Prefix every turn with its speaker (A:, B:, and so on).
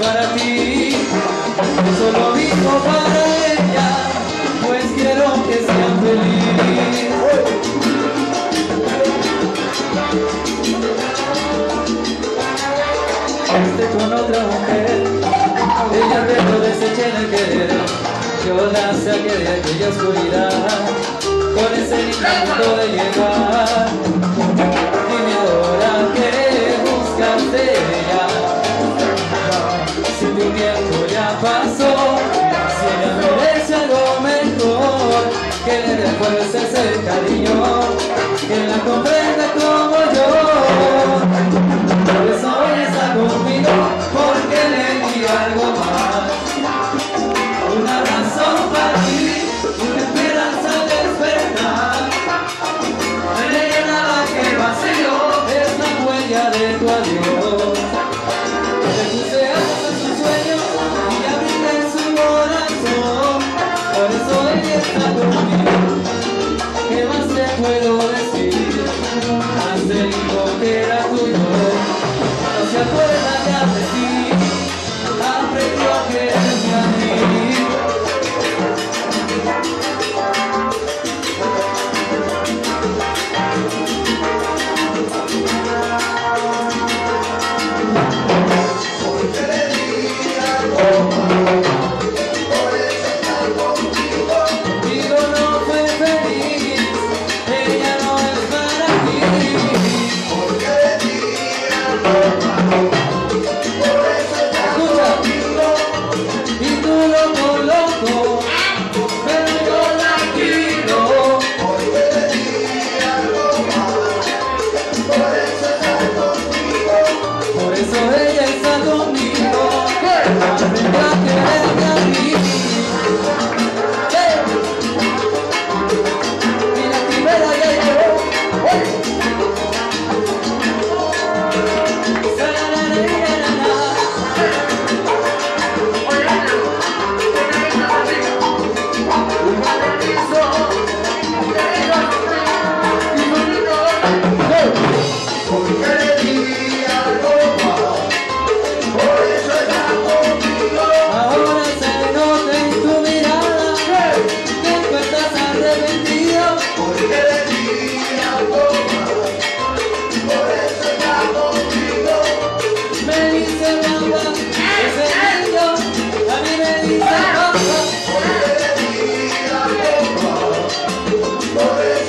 A: para ti, yo solo vivo para ella, pues quiero que sean felices. Con otra mujer, ella pero deseché el querer, yo la saqué de aquella oscuridad, con ese intento de llegar. Dime ahora que buscas de ella, si tu tiempo ya pasó, si ella merece algo mejor, que le refuerces ese cariño, que la comprenda como yo. Por eso ella está conmigo, porque le di algo más, una razón para ti, una esperanza al despertar. No hay nada que vacío, es la huella de tu adiós. Te puse alas en sus sueños y abriste su corazón, por eso ella está conmigo. ¿Qué más te puedo decir? Haz el hijo que era tuyo. No se acuerda ya de ti, aprendió a quererme a mí.
B: Porque le di algo más, por eso está conmigo.
A: Digo no fue feliz, ella no es para ti.
B: Porque le di algo más, por eso está conmigo.
A: Y tú loco, pero yo la quiero.
B: Porque le di algo más, por eso está conmigo.
A: Por eso ella está conmigo, aprendió a quererme a mí. Mira aquí, vela, ya llegó.
B: Porque le di algo más, por eso está conmigo.
A: Ahora se nota en tu mirada que tú estás arrepentido.
B: Porque le di algo más, por eso está conmigo.
A: Me dice mamá, ese niño a mí me dice papá.
B: Porque le di algo más, por eso